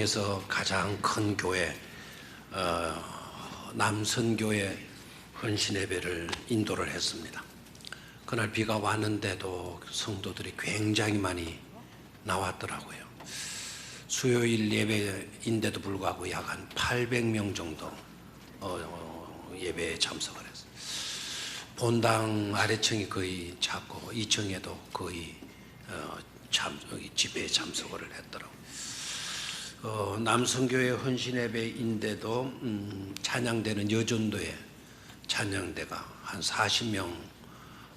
포항에서 가장 큰 교회 남선교회 헌신예배를 인도를 했습니다. 그날 비가 왔는데도 성도들이 굉장히 많이 나왔더라고요. 수요일 예배인데도 불구하고 약 한 800명 정도 예배에 참석을 했어요. 본당 아래층이 거의 작고 2층에도 거의 집회에 참석을 했더라고요. 남성교회 헌신예배인데도 찬양대는 여전도에 찬양대가 한 40명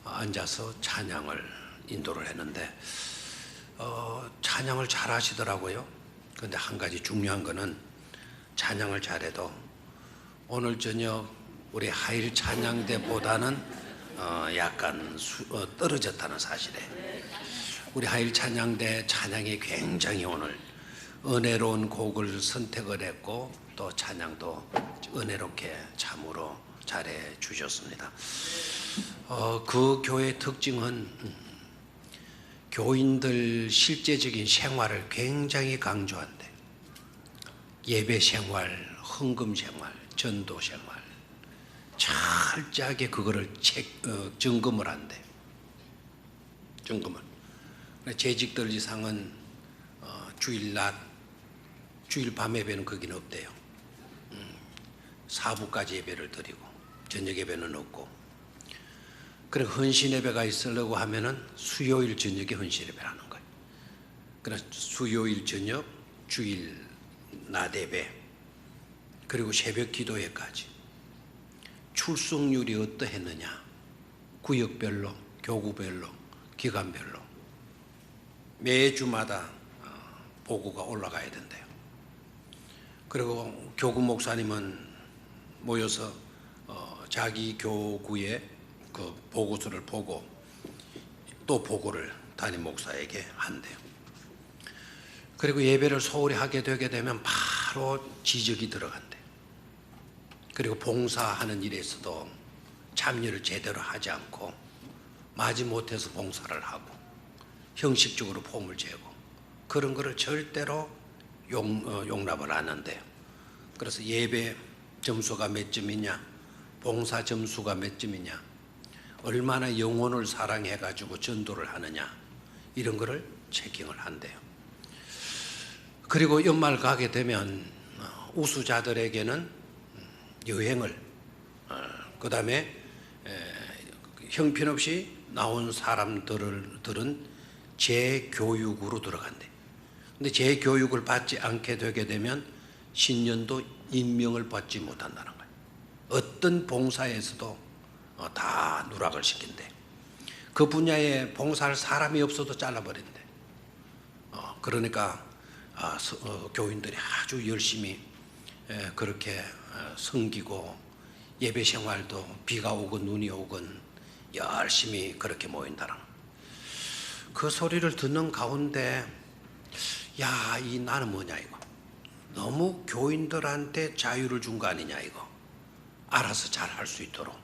앉아서 찬양을 인도를 했는데 찬양을 잘 하시더라고요. 그런데 한 가지 중요한 거는 찬양을 잘해도 오늘 저녁 우리 하일 찬양대보다는 약간 떨어졌다는 사실에 우리 하일 찬양대 찬양이 굉장히 오늘 은혜로운 곡을 선택을 했고 또 찬양도 은혜롭게 참으로 잘해 주셨습니다. 그 교회의 특징은 교인들 실제적인 생활을 굉장히 강조한대. 예배 생활, 헌금 생활, 전도 생활 철저하게 그거를 점검을 한대. 점검을. 재직들 이상은 주일 낮, 주일 밤 예배는 거기는 없대요. 사부까지 예배를 드리고 저녁 예배는 없고. 그래 헌신 예배가 있으려고 하면은 수요일 저녁에 헌신 예배를 하는 거예요. 그래서 수요일 저녁, 주일 낮 예배, 그리고 새벽 기도회까지. 출석률이 어떠했느냐? 구역별로, 교구별로, 기간별로 매주마다 보고가 올라가야 된대요. 그리고 교구 목사님은 모여서 자기 교구의 그 보고서를 보고 또 보고를 담임 목사에게 한대요. 그리고 예배를 소홀히 하게 되게 되면 바로 지적이 들어간대. 그리고 봉사하는 일에서도 참여를 제대로 하지 않고 마지못해서 봉사를 하고 형식적으로 폼을 재고 그런 거를 절대로 용납을 안 한대요. 그래서 예배 점수가 몇 점이냐, 봉사 점수가 몇 점이냐, 얼마나 영혼을 사랑해가지고 전도를 하느냐 이런 거를 체킹을 한대요. 그리고 연말 가게 되면 우수자들에게는 여행을 그 다음에 형편없이 나온 사람들은 재교육으로 들어간대. 근데 재교육을 받지 않게 되게 되면 신년도 임명을 받지 못한다는 거예요. 어떤 봉사에서도 다 누락을 시킨대. 그 분야에 봉사할 사람이 없어도 잘라버린대. 그러니까 교인들이 아주 열심히 그렇게 섬기고 예배 생활도 비가 오건 눈이 오건 열심히 그렇게 모인다는 그 소리를 듣는 가운데 야, 이 나는 뭐냐 이거. 너무 교인들한테 자유를 준 거 아니냐 이거. 알아서 잘 할 수 있도록.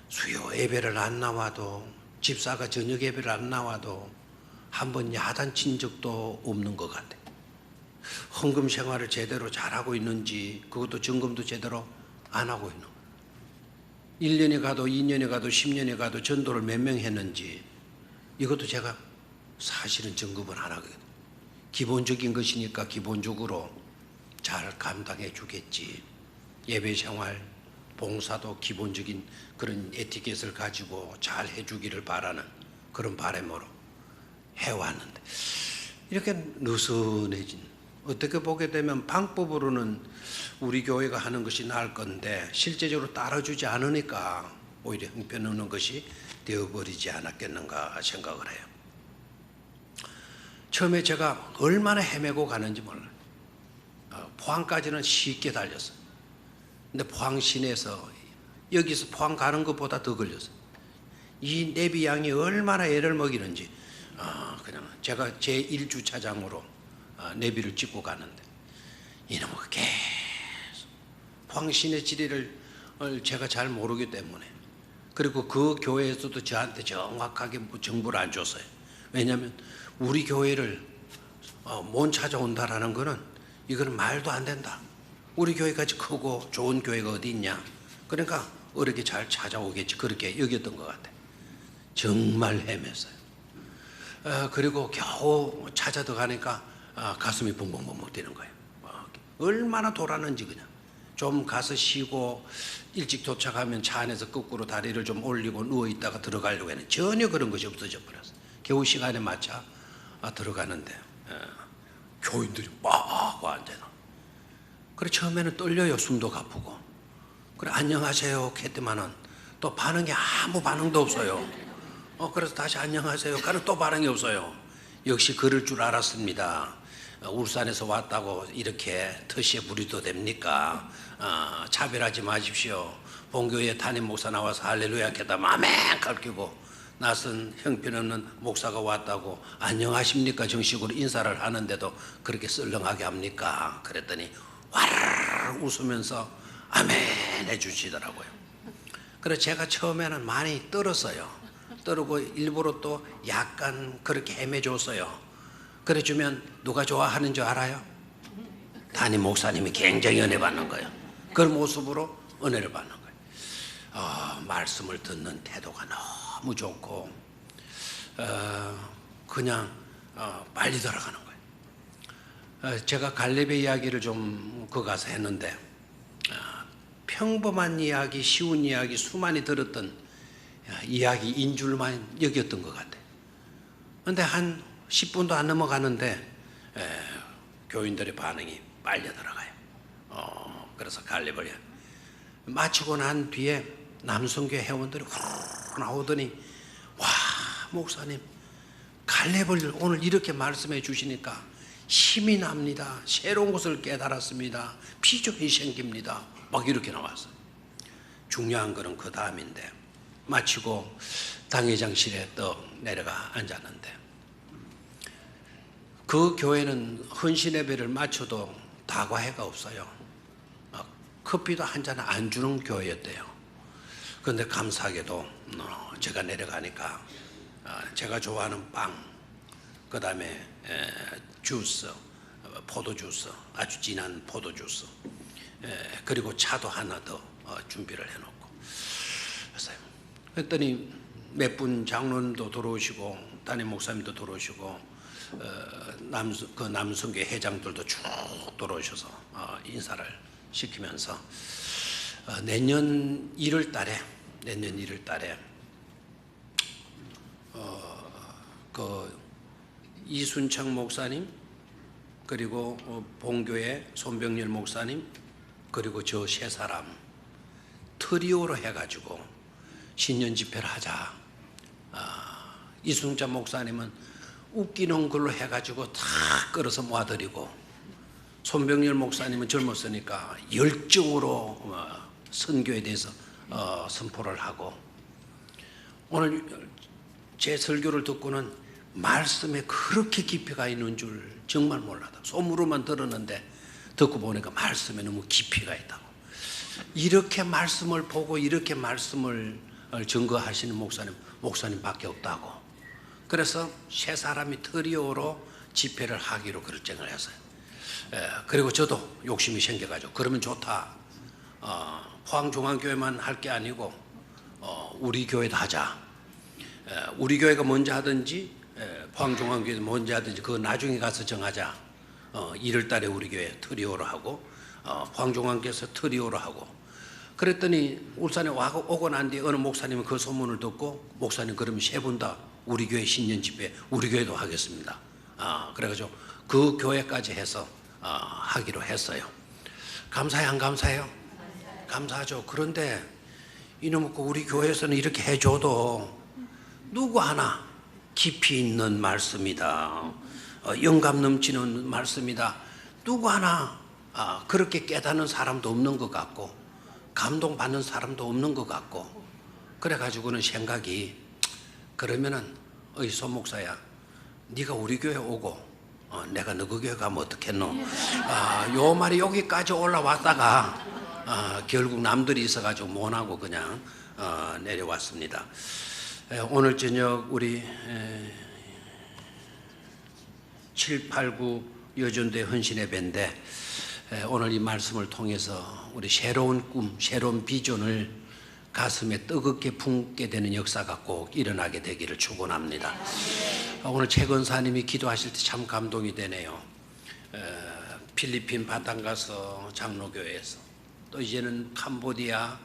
수요 예배를 안 나와도 집사가 저녁 예배를 안 나와도 한번 야단친 적도 없는 것 같아. 헌금 생활을 제대로 잘하고 있는지 그것도 점검도 제대로 안 하고 있는 거야. 1년에 가도 2년에 가도 10년에 가도 전도를 몇 명 했는지 이것도 제가 사실은 점검을 안 하거든요. 기본적인 것이니까 기본적으로 잘 감당해 주겠지. 예배 생활, 봉사도 기본적인 그런 에티켓을 가지고 잘 해주기를 바라는 그런 바람으로 해왔는데 이렇게 느슨해진, 어떻게 보게 되면 방법으로는 우리 교회가 하는 것이 나을 건데 실제적으로 따라주지 않으니까 오히려 형편없는 것이 되어버리지 않았겠는가 생각을 해요. 처음에 제가 얼마나 헤매고 가는지 몰라요. 포항까지는 쉽게 달렸어요. 근데 포항 시내에서 여기서 포항 가는 것보다 더 걸렸어요. 이 내비 양이 얼마나 애를 먹이는지 그냥 제가 제1주차장으로 내비를 찍고 가는데 이놈의 계속 포항 시내 지리를 제가 잘 모르기 때문에, 그리고 그 교회에서도 저한테 정확하게 정보를 안 줬어요. 왜냐하면 우리 교회를 못 찾아온다라는 거는 이거는 말도 안 된다. 우리 교회까지 크고 좋은 교회가 어디 있냐. 그러니까 어렵게 잘 찾아오겠지. 그렇게 여겼던 것 같아. 정말 헤맸어요. 그리고 겨우 찾아 들어가니까 가슴이 붕붕붕붕 뛰는 거예요. 얼마나 돌았는지. 그냥 좀 가서 쉬고 일찍 도착하면 차 안에서 거꾸로 다리를 좀 올리고 누워있다가 들어가려고 했는데 전혀 그런 것이 없어져 버렸어요. 겨우 시간에 맞춰 들어가는데 교인들이 막 앉아나. 그래 처음에는 떨려요. 숨도 가쁘고. 그래 안녕하세요 했더만은 또 반응이 아무 반응도 없어요. 그래서 다시 안녕하세요. 그래 또 반응이 없어요. 역시 그럴 줄 알았습니다. 울산에서 왔다고 이렇게 터시에 부리도 됩니까? 차별하지 마십시오. 본교회 담임 목사 나와서 할렐루야 했다 마맹 가르치고 낯선 형편없는 목사가 왔다고 안녕하십니까 정식으로 인사를 하는데도 그렇게 썰렁하게 합니까? 그랬더니 와르르 웃으면서 아멘 해주시더라고요. 그래서 제가 처음에는 많이 떨었어요. 떨고 일부러 또 약간 그렇게 헤매줬어요. 그래 주면 누가 좋아하는 줄 알아요? 담임 목사님이 굉장히 은혜 받는 거예요. 그 모습으로 은혜를 받는 거예요. 말씀을 듣는 태도가 너무 좋고 그냥 빨리 들어가는 거예요. 제가 갈렙의 이야기를 좀 그 가서 했는데 평범한 이야기, 쉬운 이야기, 수많이 들었던 이야기인 줄만 여겼던 것 같아요. 그런데 한 10분도 안 넘어가는데 교인들의 반응이 빨려 들어가요. 그래서 갈렙을 마치고 난 뒤에 남성교회 회원들이 후루룩 나오더니 와 목사님 갈렙을 오늘 이렇게 말씀해 주시니까 힘이 납니다. 새로운 것을 깨달았습니다. 비전이 생깁니다. 막 이렇게 나왔어요. 중요한 거는 그 다음인데 마치고 당회장실에 또 내려가 앉았는데 그 교회는 헌신 예배를 마쳐도 다과회가 없어요. 커피도 한 잔 안 주는 교회였대요. 그런데 감사하게도 제가 내려가니까 제가 좋아하는 빵, 그 다음에 주스, 포도주스, 아주 진한 포도주스, 그리고 차도 하나 더 준비를 해놓고 그랬더니 몇 분 장로님도 들어오시고 담임 목사님도 들어오시고 그 남성교회 회장들도 쭉 들어오셔서 인사를 시키면서 내년 1월 달에 그 이순창 목사님 그리고 본교회 손병렬 목사님 그리고 저 세 사람 트리오로 해가지고 신년 집회를 하자. 이순창 목사님은 웃기는 걸로 해가지고 다 끌어서 모아드리고 손병렬 목사님은 젊었으니까 열정으로 선교에 대해서 선포를 하고 오늘 제 설교를 듣고는 말씀에 그렇게 깊이가 있는 줄 정말 몰랐다. 소문으로만 들었는데 듣고 보니까 말씀에 너무 깊이가 있다고. 이렇게 말씀을 보고 이렇게 말씀을 증거하시는 목사님밖에 없다고. 그래서 세 사람이 트리오로 집회를 하기로 결정을 했어요. 그리고 저도 욕심이 생겨가지고 그러면 좋다. 포항중앙교회만 할 게 아니고 우리 교회도 하자. 우리 교회가 먼저 하든지 포항중앙교회도 먼저 하든지 그거 나중에 가서 정하자. 1월 달에 우리 교회 트리오로 하고 포항중앙교회에서 트리오로 하고 그랬더니 울산에 오고 난 뒤에 어느 목사님은 그 소문을 듣고 목사님 그러면 세 분 다 우리 교회 신년 집회 우리 교회도 하겠습니다. 그래가지고 그 교회까지 해서 하기로 했어요. 감사해요 안 감사해요? 감사하죠. 그런데 이놈의 우리 교회에서는 이렇게 해줘도 누구 하나 깊이 있는 말씀이다. 영감 넘치는 말씀이다. 누구 하나 그렇게 깨닫는 사람도 없는 것 같고 감동받는 사람도 없는 것 같고 그래가지고는 생각이 그러면은 소 목사야 네가 우리 교회 오고 내가 너그 교회 가면 어떻겠노? 요 말이 여기까지 올라왔다가 결국 남들이 있어가지고 못하고 그냥 내려왔습니다. 오늘 저녁 우리 7, 8, 9, 여전대 헌신의 배인데 오늘 이 말씀을 통해서 우리 새로운 꿈, 새로운 비전을 가슴에 뜨겁게 품게 되는 역사가 꼭 일어나게 되기를 축원합니다. 오늘 최 권사님이 기도하실 때 참 감동이 되네요. 필리핀 바탕가서 장로교회에서 또 이제는 캄보디아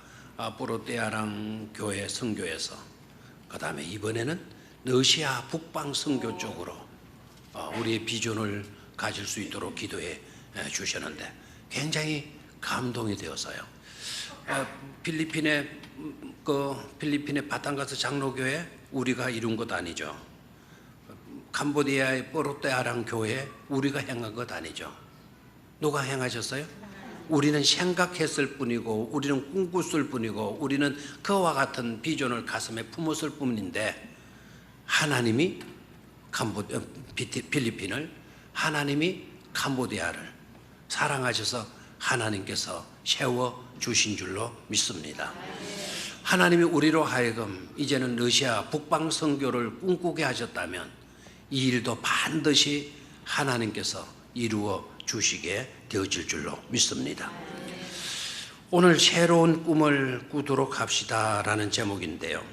보로떼아랑 교회 선교에서 그 다음에 이번에는 러시아 북방 선교 쪽으로 우리의 비전을 가질 수 있도록 기도해 주셨는데 굉장히 감동이 되어서요. 필리핀의 바탕가스 장로교회 우리가 이룬 것 아니죠. 캄보디아의 보로떼아랑 교회 우리가 행한 것 아니죠. 누가 행하셨어요? 우리는 생각했을 뿐이고 우리는 꿈꿨을 뿐이고 우리는 그와 같은 비전을 가슴에 품었을 뿐인데 하나님이 필리핀을, 하나님이 캄보디아를 사랑하셔서 하나님께서 세워주신 줄로 믿습니다. 하나님이 우리로 하여금 이제는 러시아 북방 선교를 꿈꾸게 하셨다면 이 일도 반드시 하나님께서 이루어 주시게 되어질 줄로 믿습니다. 오늘 새로운 꿈을 꾸도록 합시다라는 제목인데요.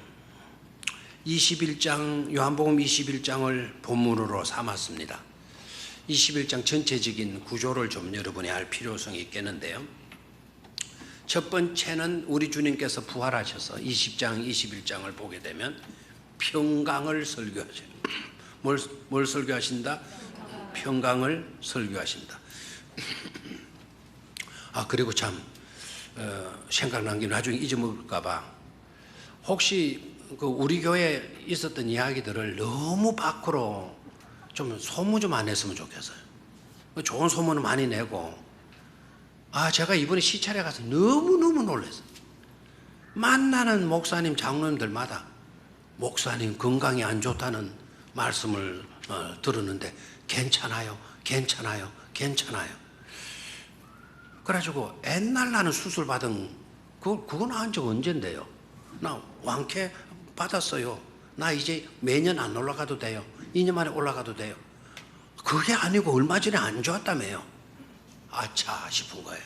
21장, 요한복음 21장을 본문으로 삼았습니다. 21장 전체적인 구조를 좀 여러분이 알 필요성이 있겠는데요. 첫 번째는 우리 주님께서 부활하셔서 20장, 21장을 보게 되면 평강을 설교하셔요. 뭘 설교하신다? 평강을 설교하신다. 그리고 참 생각난 게 나중에 잊어먹을까봐 혹시 우리 교회에 있었던 이야기들을 너무 밖으로 좀 소문 좀 안 했으면 좋겠어요. 좋은 소문을 많이 내고 제가 이번에 시찰에 가서 너무너무 놀랐어요. 만나는 목사님 장로님들마다 목사님 건강이 안 좋다는 말씀을 들었는데 괜찮아요, 괜찮아요, 괜찮아요. 그래가지고 옛날 나는 수술 받은 그거 나은 적 언젠데요. 나 완쾌 받았어요. 나 이제 매년 안 올라가도 돼요. 2년 만에 올라가도 돼요. 그게 아니고 얼마 전에 안 좋았다며요. 아차 싶은 거예요.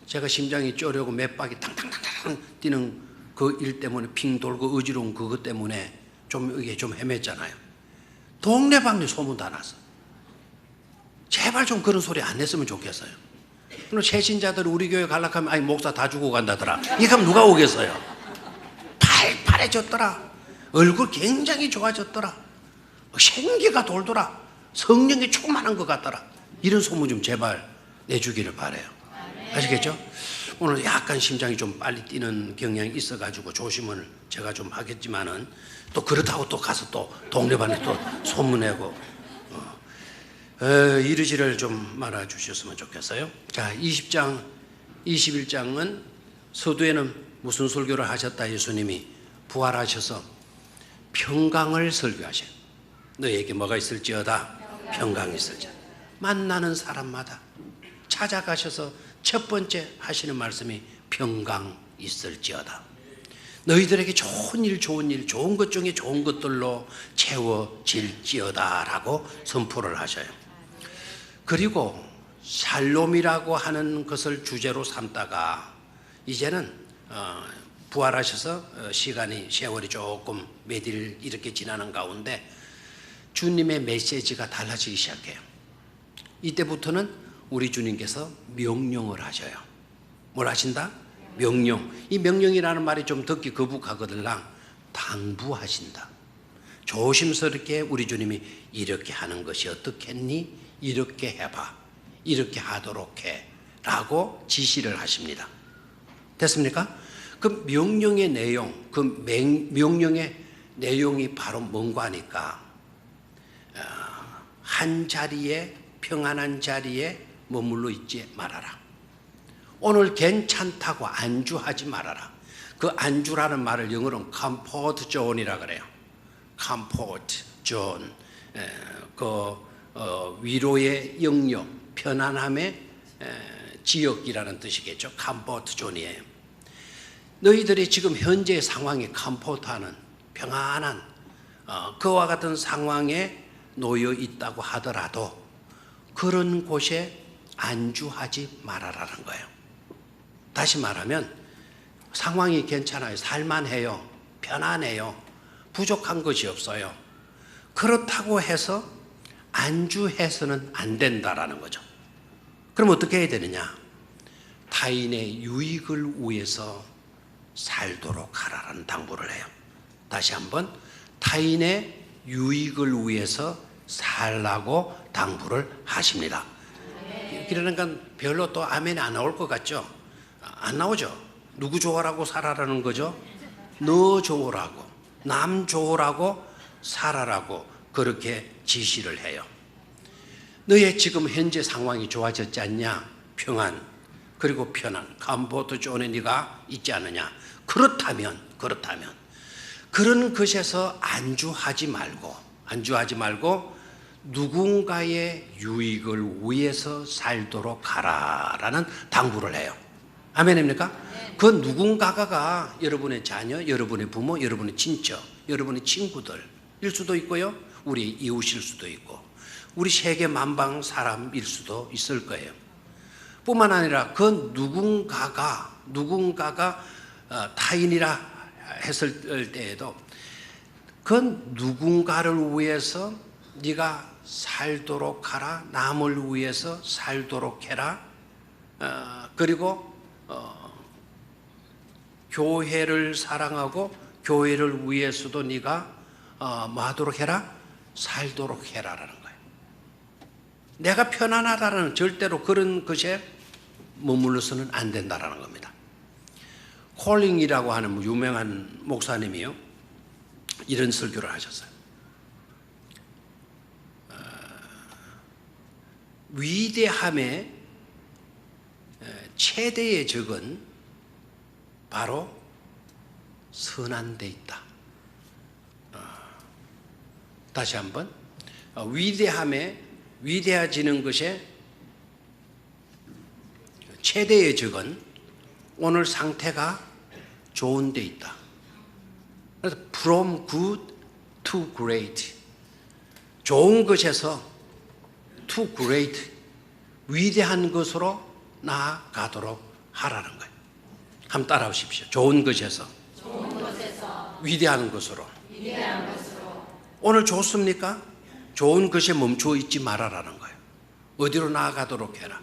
제가 심장이 쪼려고 맥박이 탕탕탕탕 뛰는 그 일 때문에 핑 돌고 어지러운 그것 때문에 이게 좀 헤맸잖아요. 동네방네 소문 다 났어. 제발 좀 그런 소리 안 냈으면 좋겠어요. 그럼 새신자들 우리 교회 가려고 하면 목사 다 죽고 간다더라. 이거 하면 누가 오겠어요? 팔팔해졌더라. 얼굴 굉장히 좋아졌더라. 생기가 돌더라. 성령이 충만한 것 같더라. 이런 소문 좀 제발 내주기를 바라요. 아시겠죠? 오늘 약간 심장이 좀 빨리 뛰는 경향이 있어가지고 조심을 제가 좀 하겠지만은 또 그렇다고 또 가서 또 동네반에 또 소문내고 이러지를 좀 말아주셨으면 좋겠어요. 자, 20장, 21장은 서두에는 무슨 설교를 하셨다? 예수님이 부활하셔서 평강을 설교하셔요. 너에게 뭐가 있을지어다? 평강이 있을지어다. 만나는 사람마다 찾아가셔서 첫 번째 하시는 말씀이 평강 있을지어다. 너희들에게 좋은 일, 좋은 것 중에 좋은 것들로 채워질지어다 라고 선포를 하셔요. 그리고 샬롬이라고 하는 것을 주제로 삼다가 이제는 부활하셔서 세월이 조금 몇 일 이렇게 지나는 가운데 주님의 메시지가 달라지기 시작해요. 이때부터는 우리 주님께서 명령을 하셔요. 뭘 하신다? 명령. 이 명령이라는 말이 좀 듣기 거북하거들랑 당부하신다. 조심스럽게 우리 주님이 이렇게 하는 것이 어떻겠니? 이렇게 해봐. 이렇게 하도록 해. 라고 지시를 하십니다. 됐습니까? 그 명령의 내용, 명령의 내용이 바로 뭔가 하니까 한 자리에, 평안한 자리에 머물러 있지 말아라. 오늘 괜찮다고 안주하지 말아라. 그 안주라는 말을 영어로는 comfort zone이라 그래요. comfort zone. 위로의 영역, 편안함의 지역이라는 뜻이겠죠. comfort zone이에요. 너희들이 지금 현재 상황에 comfort하는 평안한 그와 같은 상황에 놓여 있다고 하더라도 그런 곳에 안주하지 말아라는 거예요. 다시 말하면 상황이 괜찮아요. 살만해요. 편안해요. 부족한 것이 없어요. 그렇다고 해서 안주해서는 안 된다라는 거죠. 그럼 어떻게 해야 되느냐? 타인의 유익을 위해서 살도록 하라는 당부를 해요. 다시 한번 타인의 유익을 위해서 살라고 당부를 하십니다. 이러는 건 별로 또 아멘이 안 나올 것 같죠? 안 나오죠? 누구 좋으라고 살아라는 거죠? 너 좋으라고, 남 좋으라고 살아라고 그렇게 지시를 해요. 너의 지금 현재 상황이 좋아졌지 않냐? 평안, 그리고 편안, 컴포트 존에 네가 있지 않느냐? 그렇다면 그런 것에서 안주하지 말고 누군가의 유익을 위해서 살도록 하라라는 당부를 해요. 아멘입니까? 그 누군가가 여러분의 자녀, 여러분의 부모, 여러분의 친척, 여러분의 친구들일 수도 있고요. 우리 이웃일 수도 있고 우리 세계 만방 사람일 수도 있을 거예요. 뿐만 아니라 그 누군가가 타인이라 했을 때에도 그 누군가를 위해서 네가 살도록 하라, 남을 위해서 살도록 해라. 그리고 교회를 사랑하고 교회를 위해서도 네가 뭐 하도록 해라? 살도록 해라라는 거예요. 내가 편안하다는 절대로 그런 것에 머물러서는 안 된다라는 겁니다. 콜링이라고 하는 유명한 목사님이요, 이런 설교를 하셨어요. 위대함의 최대의 적은 바로 선한 데 있다. 다시 한번, 위대해지는 것의 최대의 적은 오늘 상태가 좋은 데 있다. 그래서 from good to great, 좋은 것에서 to great, 위대한 것으로 나아가도록 하라는 거예요. 한번 따라오십시오. 좋은 것에서 위대한 것으로. 오늘 좋습니까? 좋은 것에 멈춰 있지 말아라는 거예요. 어디로 나아가도록 해라?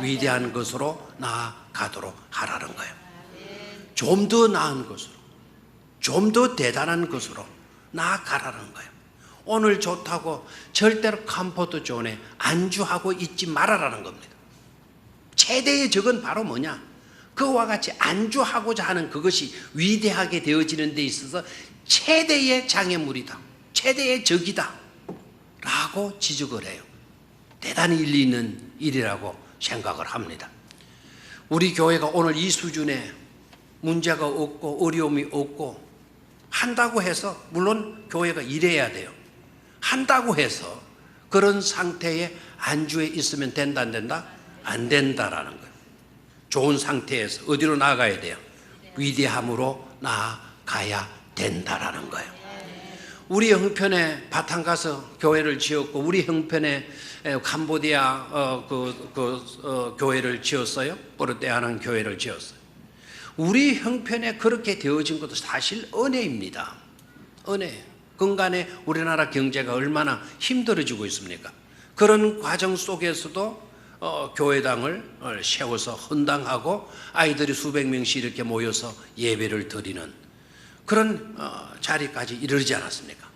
위대한 것으로 나아가도록 하라는 거예요. 좀 더 나은 것으로, 좀 더 대단한 것으로 나아가라는 거예요. 오늘 좋다고 절대로 컴포트 존에 안주하고 있지 말아라는 겁니다. 최대의 적은 바로 뭐냐? 그와 같이 안주하고자 하는 그것이 위대하게 되어지는 데 있어서 최대의 장애물이다, 최대의 적이다 라고 지적을 해요. 대단히 일리 있는 일이라고 생각을 합니다. 우리 교회가 오늘 이 수준에 문제가 없고 어려움이 없고 한다고 해서, 물론 교회가 이래야 돼요. 한다고 해서 그런 상태에 안주해 있으면 된다 안 된다? 안 된다라는 거예요. 좋은 상태에서 어디로 나아가야 돼요? 위대함으로 나아가야 된다라는 거예요. 우리 형편에 바탕 가서 교회를 지었고, 우리 형편에 캄보디아 교회를 지었어요. 포르테아는 교회를 지었어요. 우리 형편에 그렇게 되어진 것도 사실 은혜입니다. 은혜. 근간에 우리나라 경제가 얼마나 힘들어지고 있습니까? 그런 과정 속에서도 교회당을 세워서 헌당하고 아이들이 수백 명씩 이렇게 모여서 예배를 드리는 그런 자리까지 이르지 않았습니까?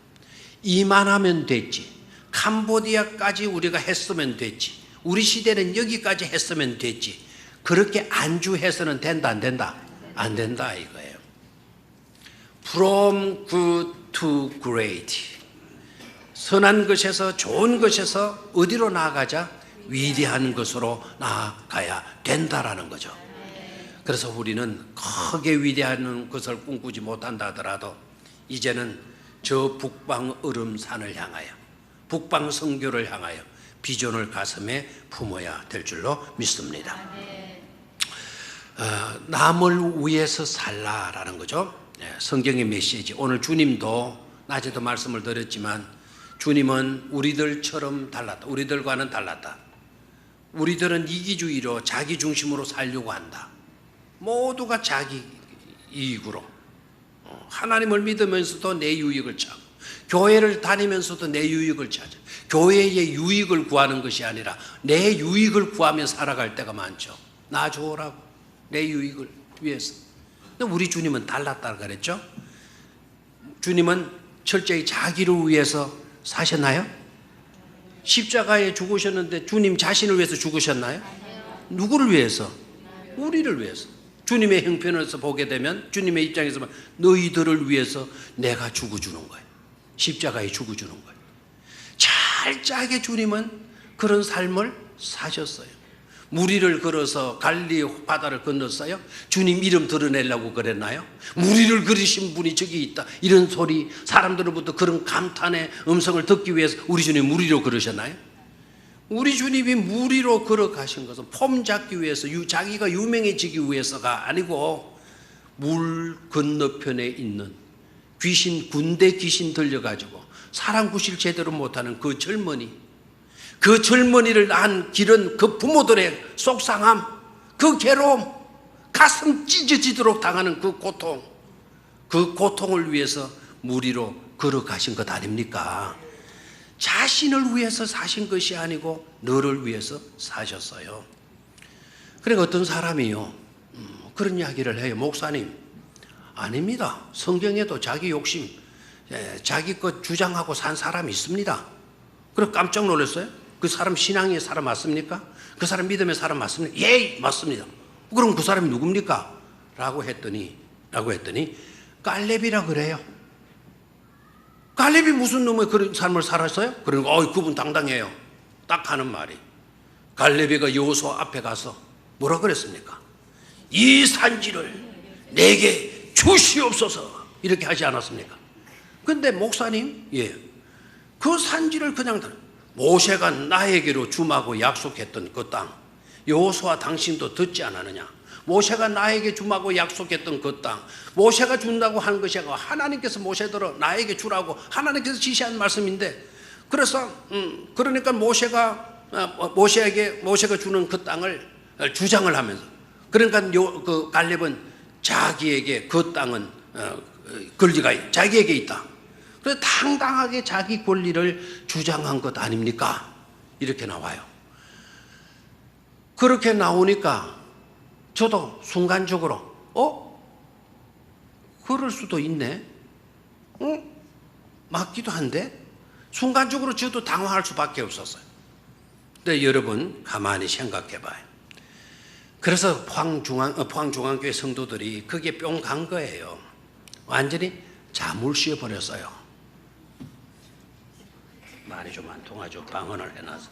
이만하면 됐지. 캄보디아까지 우리가 했으면 됐지. 우리 시대는 여기까지 했으면 됐지. 그렇게 안주해서는 된다 안 된다? 안 된다 이거예요. From good to great, 선한 것에서 좋은 것에서 어디로 나아가자? 위대한 것으로 나아가야 된다라는 거죠. 그래서 우리는 크게 위대한 것을 꿈꾸지 못한다 하더라도 이제는 저 북방 얼음산을 향하여, 북방 선교를 향하여 비전을 가슴에 품어야 될 줄로 믿습니다. 남을 위해서 살라라는 거죠. 성경의 메시지. 오늘 주님도 낮에도 말씀을 드렸지만 주님은 우리들처럼 달랐다. 우리들과는 달랐다. 우리들은 이기주의로 자기 중심으로 살려고 한다. 모두가 자기 이익으로, 하나님을 믿으면서도 내 유익을 찾고, 교회를 다니면서도 내 유익을 찾아 교회의 유익을 구하는 것이 아니라 내 유익을 구하며 살아갈 때가 많죠. 나 좋으라고, 내 유익을 위해서. 근데 우리 주님은 달랐다 그랬죠. 주님은 철저히 자기를 위해서 사셨나요? 십자가에 죽으셨는데 주님 자신을 위해서 죽으셨나요? 누구를 위해서? 우리를 위해서. 주님의 형편에서 보게 되면 주님의 입장에서 보면 너희들을 위해서 내가 죽어주는 거예요. 십자가에 죽어주는 거예요. 철저하게 주님은 그런 삶을 사셨어요. 무리를 걸어서 갈릴리 바다를 건넜어요. 주님 이름 드러내려고 그랬나요? 무리를 그리신 분이 저기 있다, 이런 소리, 사람들로부터 그런 감탄의 음성을 듣기 위해서 우리 주님 무리로 걸으셨나요? 우리 주님이 무리로 걸어가신 것은 폼 잡기 위해서, 자기가 유명해지기 위해서가 아니고 물 건너편에 있는 귀신, 군대 귀신 들려가지고 사람 구실 제대로 못하는 그 젊은이를 낳은 기른 그 부모들의 속상함, 그 괴로움, 가슴 찢어지도록 당하는 그 고통을 위해서 무리로 걸어가신 것 아닙니까? 자신을 위해서 사신 것이 아니고 너를 위해서 사셨어요. 그러니까 어떤 사람이요, 그런 이야기를 해요. 목사님, 아닙니다. 성경에도 자기 욕심, 자기 것 주장하고 산 사람이 있습니다. 그래서 깜짝 놀랐어요. 그 사람 신앙의 사람 맞습니까? 그 사람 믿음의 사람 맞습니까? 예, 맞습니다. 그럼 그 사람이 누굽니까? 라고 했더니 갈렙이라 그래요. 갈렙이 무슨 놈의 그런 삶을 살았어요? 그러니까 그분 당당해요. 딱 하는 말이, 갈렙이가 여호수아 앞에 가서 뭐라 그랬습니까? 이 산지를 내게 주시옵소서, 이렇게 하지 않았습니까? 근데 목사님, 그 산지를 그냥 모세가 나에게로 주마고 약속했던 그 땅, 여호수아 당신도 듣지 않았느냐? 모세가 나에게 주마고 약속했던 그 땅, 모세가 준다고 한 것이 아니고 하나님께서 모세더러 나에게 주라고 하나님께서 지시한 말씀인데, 그래서 그러니까 모세가 주는 그 땅을 주장을 하면서, 그러니까 그 갈렙은 자기에게 그 땅은 권리가 자기에게 있다. 그래서 당당하게 자기 권리를 주장한 것 아닙니까? 이렇게 나와요. 그렇게 나오니까 저도 순간적으로 그럴 수도 있네, 맞기도 한데, 순간적으로 저도 당황할 수밖에 없었어요. 근데 여러분 가만히 생각해 봐요. 그래서 포항중앙교회 성도들이 그게 뿅 간 거예요. 완전히 자물쇠 버렸어요. 말이 좀 안 통하죠. 방언을 해놔서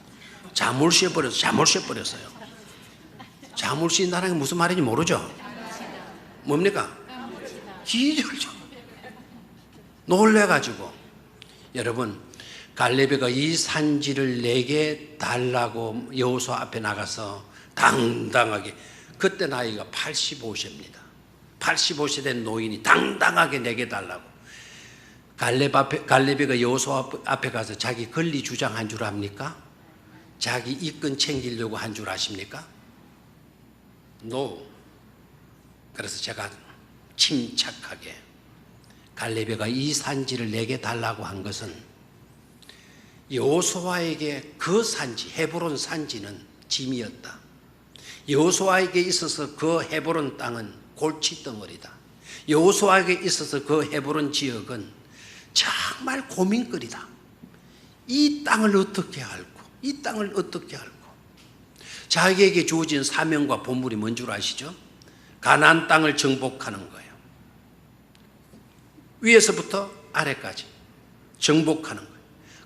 자물쇠 버렸어요. 자물쇠 나라는 무슨 말인지 모르죠? 뭡니까? 기절죠. 놀래가지고. 여러분, 갈렙이가 이 산지를 내게 달라고 여호수아 앞에 나가서 당당하게, 그때 나이가 85세입니다. 85세 된 노인이 당당하게 내게 달라고. 갈렙이가 여호수아 앞에 가서 자기 권리 주장한 줄 압니까? 자기 이권 챙기려고 한 줄 아십니까? No. 그래서 제가 침착하게, 갈렙이가 이 산지를 내게 달라고 한 것은 여호수아에게 그 산지, 헤브론 산지는 짐이었다. 여호수아에게 있어서 그 헤브론 땅은 골칫덩어리다. 여호수아에게 있어서 그 헤브론 지역은 정말 고민거리다. 이 땅을 어떻게 알고, 자기에게 주어진 사명과 본분이 뭔 줄 아시죠? 가나안 땅을 정복하는 거예요. 위에서부터 아래까지 정복하는 거예요.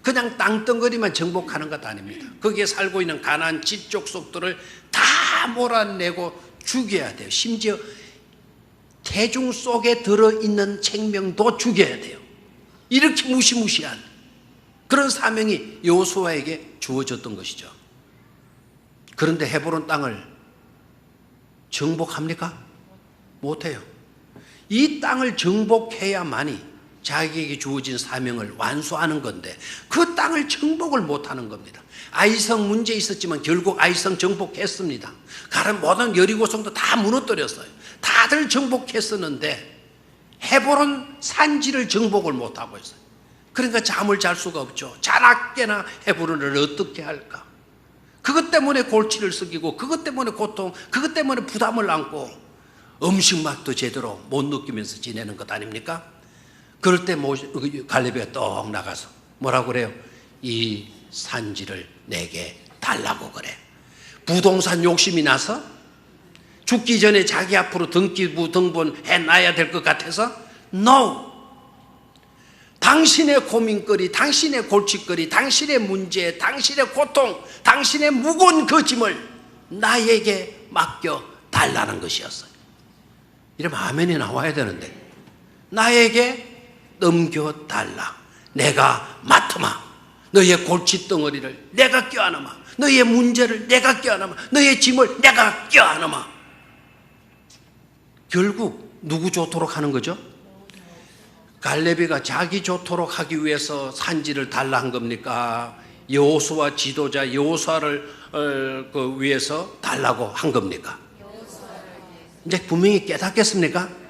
그냥 땅덩어리만 정복하는 것 아닙니다. 거기에 살고 있는 가나안 집족속들을 다 몰아내고 죽여야 돼요. 심지어 태중 속에 들어있는 생명도 죽여야 돼요. 이렇게 무시무시한 그런 사명이 여호수아에게 주어졌던 것이죠. 그런데 헤브론 땅을 정복합니까? 못해요. 이 땅을 정복해야만이 자기에게 주어진 사명을 완수하는 건데 그 땅을 정복을 못하는 겁니다. 아이성 문제 있었지만 결국 아이성 정복했습니다. 다른 모든 여리고성도 다 무너뜨렸어요. 다들 정복했었는데 헤브론 산지를 정복을 못하고 있어요. 그러니까 잠을 잘 수가 없죠. 자나깨나 헤브론을 어떻게 할까? 그것 때문에 골치를 썩이고 그것 때문에 고통, 그것 때문에 부담을 안고 음식 맛도 제대로 못 느끼면서 지내는 것 아닙니까? 그럴 때 갈렙이가 떡 나가서 뭐라고 그래요? 이 산지를 내게 달라고 그래. 부동산 욕심이 나서 죽기 전에 자기 앞으로 등기부 등본해 놔야 될 것 같아서 No! 당신의 고민거리, 당신의 골칫거리, 당신의 문제, 당신의 고통, 당신의 무거운 그 짐을 나에게 맡겨 달라는 것이었어요. 이러면 아멘이 나와야 되는데 나에게 넘겨달라. 내가 맡으마. 너의 골칫덩어리를 내가 껴안으마. 너의 문제를 내가 껴안으마. 너의 짐을 내가 껴안으마. 결국 누구 좋도록 하는 거죠? 갈렙이가 자기 좋도록 하기 위해서 산지를 달라 한 겁니까? 여호수아 지도자 여호수아를 위해서 달라고 한 겁니까? 이제 분명히 깨닫겠습니까?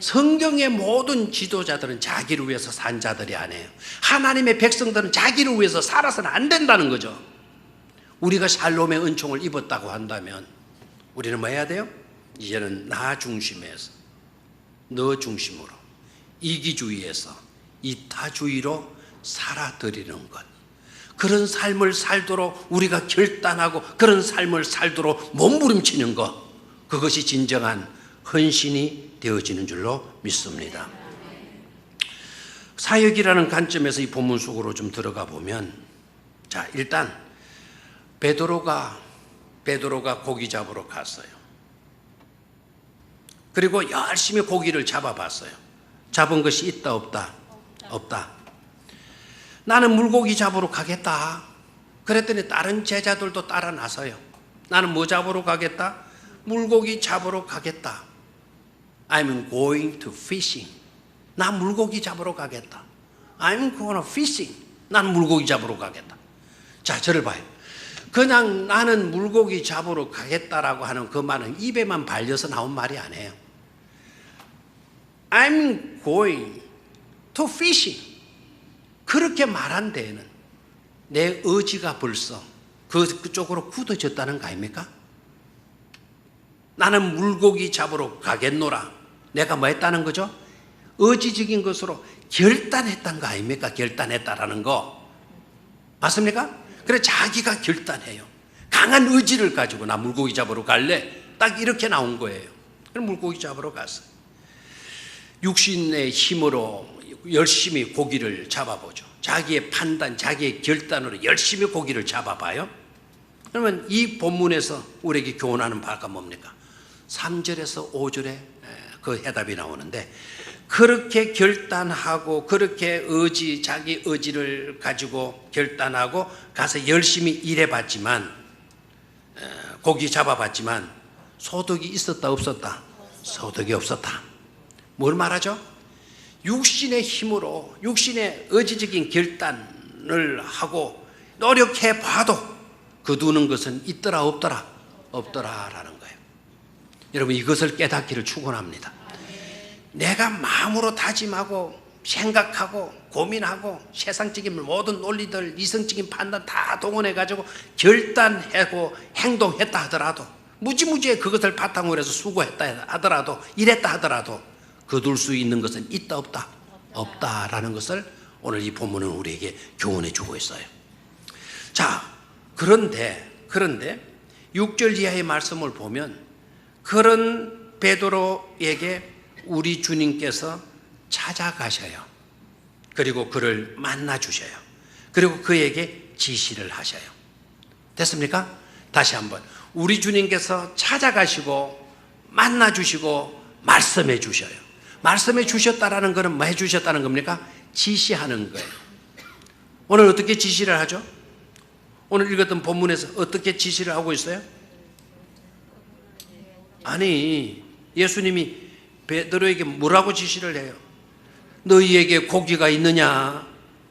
성경의 모든 지도자들은 자기를 위해서 산 자들이 아니에요. 하나님의 백성들은 자기를 위해서 살아서는 안 된다는 거죠. 우리가 샬롬의 은총을 입었다고 한다면 우리는 뭐 해야 돼요? 이제는 나 중심에서 너 중심으로 이기주의에서 이타주의로 살아드리는 것, 그런 삶을 살도록 우리가 결단하고 그런 삶을 살도록 몸부림치는 것, 그것이 진정한 헌신이 되어지는 줄로 믿습니다. 사역이라는 관점에서 이 본문 속으로 좀 들어가 보면, 자, 일단 베드로가 고기 잡으러 갔어요. 그리고 열심히 고기를 잡아봤어요. 잡은 것이 있다 없다? 없다. 나는 물고기 잡으러 가겠다. 그랬더니 다른 제자들도 따라 나서요. 나는 뭐 잡으러 가겠다? 물고기 잡으러 가겠다. I'm going to fishing. 나 물고기 잡으러 가겠다. I'm going to fishing. 난 물고기 잡으러 가겠다. 자, 저를 봐요. 그냥 나는 물고기 잡으러 가겠다라고 하는 그 말은 입에만 발려서 나온 말이 아니에요. I'm going to fishing. 그렇게 말한 데에는 내 의지가 벌써 그쪽으로 굳어졌다는 거 아닙니까? 나는 물고기 잡으러 가겠노라. 내가 뭐 했다는 거죠? 의지적인 것으로 결단했다는 거 아닙니까? 결단했다라는 거. 맞습니까? 그래, 자기가 결단해요. 강한 의지를 가지고 나 물고기 잡으러 갈래. 딱 이렇게 나온 거예요. 그럼 물고기 잡으러 갔어요. 육신의 힘으로 열심히 고기를 잡아보죠. 자기의 판단, 자기의 결단으로 열심히 고기를 잡아봐요. 그러면 이 본문에서 우리에게 교훈하는 바가 뭡니까? 3절에서 5절에 그 해답이 나오는데, 그렇게 결단하고 그렇게 자기 의지를 가지고 결단하고 가서 열심히 일해봤지만, 고기 잡아봤지만 소득이 있었다 없었다? 소득이 없었다. 뭘 말하죠? 육신의 힘으로, 육신의 의지적인 결단을 하고 노력해봐도 거두는 것은 있더라 없더라? 없더라라는 거예요. 여러분, 이것을 깨닫기를 축원합니다. 내가 마음으로 다짐하고 생각하고 고민하고 세상적인 모든 논리들, 이성적인 판단 다 동원해가지고 결단하고 행동했다 하더라도, 무지무지에 그것을 바탕으로 해서 수고했다 하더라도, 이랬다 하더라도 거둘 수 있는 것은 있다 없다? 없다라는 것을 오늘 이 본문은 우리에게 교훈해 주고 있어요. 자, 그런데 6절 이하의 말씀을 보면, 그런 베드로에게 우리 주님께서 찾아가셔요. 그리고 그를 만나 주셔요. 그리고 그에게 지시를 하셔요. 됐습니까? 다시 한번, 우리 주님께서 찾아가시고 만나 주시고 말씀해 주셔요. 말씀해 주셨다라는 것은 뭐 해 주셨다는 겁니까? 지시하는 거예요. 오늘 어떻게 지시를 하죠? 오늘 읽었던 본문에서 어떻게 지시를 하고 있어요? 아니, 예수님이 베드로에게 뭐라고 지시를 해요? 너희에게 고기가 있느냐?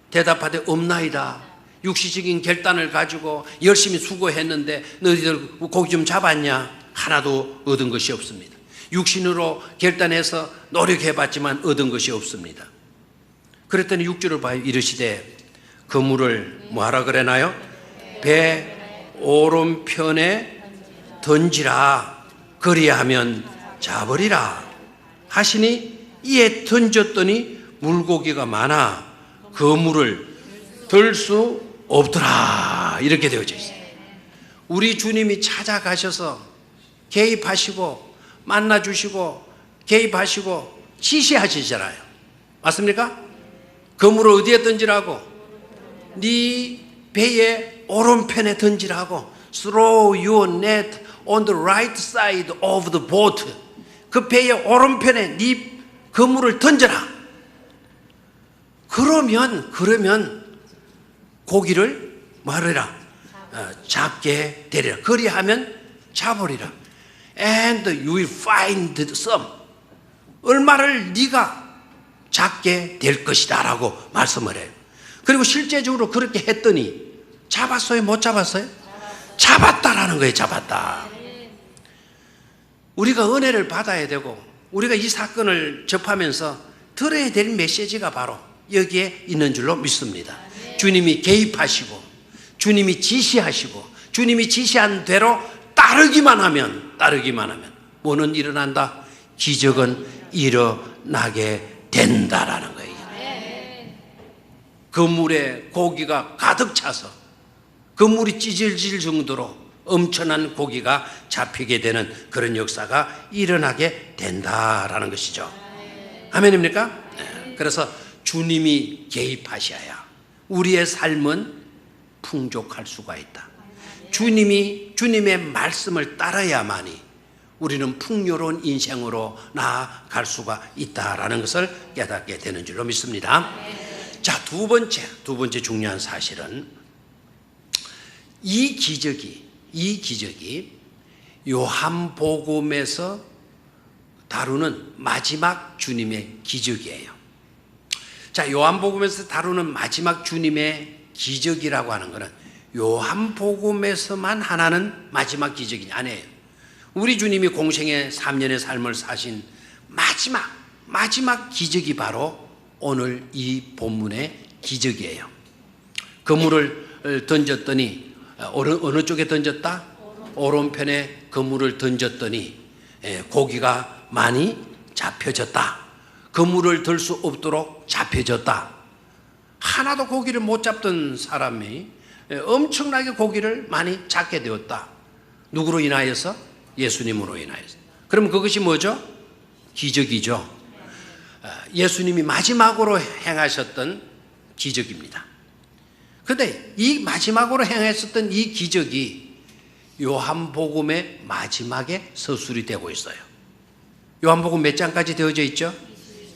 대답하되 없나이다. 육시적인 결단을 가지고 열심히 수고했는데 너희들 고기 좀 잡았냐? 하나도 얻은 것이 없습니다. 육신으로 결단해서 노력해봤지만 얻은 것이 없습니다. 그랬더니 6절을 봐요. 이르시되 그물을 뭐하라 그래나요? 배 오른편에 던지라. 그리하면 잡으리라 하시니 이에 던졌더니 물고기가 많아 그물을 들 수 없더라. 이렇게 되어져 있어요. 우리 주님이 찾아가셔서 개입하시고 만나주시고 개입하시고 지시하시잖아요. 맞습니까? 그물을 어디에 던지라고? 네 배의 오른편에 던지라고. Throw your net on the right side of the boat. 그 배의 오른편에 네 그물을 던져라. 그러면 고기를 말해라. 잡게 되리라. 그리하면 잡으리라. And you will find some. 얼마를 네가 잡게 될 것이다 라고 말씀을 해요. 그리고 실제적으로 그렇게 했더니 잡았어요? 못 잡았어요? 잡았다라는 거예요. 잡았다. 우리가 은혜를 받아야 되고 우리가 이 사건을 접하면서 들어야 될 메시지가 바로 여기에 있는 줄로 믿습니다. 주님이 개입하시고 주님이 지시하시고 주님이 지시한 대로 따르기만 하면 뭐는 일어난다? 기적은 일어나게 된다라는 거예요. 그 물에 고기가 가득 차서 그 물이 찢어질 정도로 엄청난 고기가 잡히게 되는 그런 역사가 일어나게 된다라는 것이죠. 아멘입니까? 네. 그래서 주님이 개입하셔야 우리의 삶은 풍족할 수가 있다. 주님의 말씀을 따라야만이 우리는 풍요로운 인생으로 나아갈 수가 있다라는 것을 깨닫게 되는 줄로 믿습니다. 자, 두 번째 중요한 사실은 이 기적이 요한복음에서 다루는 마지막 주님의 기적이에요. 자, 요한복음에서 다루는 마지막 주님의 기적이라고 하는 것은 요한복음에서만 하나는 마지막 기적이 아니에요. 우리 주님이 공생의 3년의 삶을 사신 마지막 기적이 바로 오늘 이 본문의 기적이에요. 그물을 던졌더니 어느 쪽에 던졌다? 오른편에 그물을 던졌더니 고기가 많이 잡혀졌다. 그물을 들 수 없도록 잡혀졌다. 하나도 고기를 못 잡던 사람이 엄청나게 고기를 많이 잡게 되었다. 누구로 인하여서? 예수님으로 인하여서. 그럼 그것이 뭐죠? 기적이죠. 예수님이 마지막으로 행하셨던 기적입니다. 그런데 이 마지막으로 행하셨던 이 기적이 요한복음의 마지막에 서술이 되고 있어요. 요한복음 몇 장까지 되어져 있죠?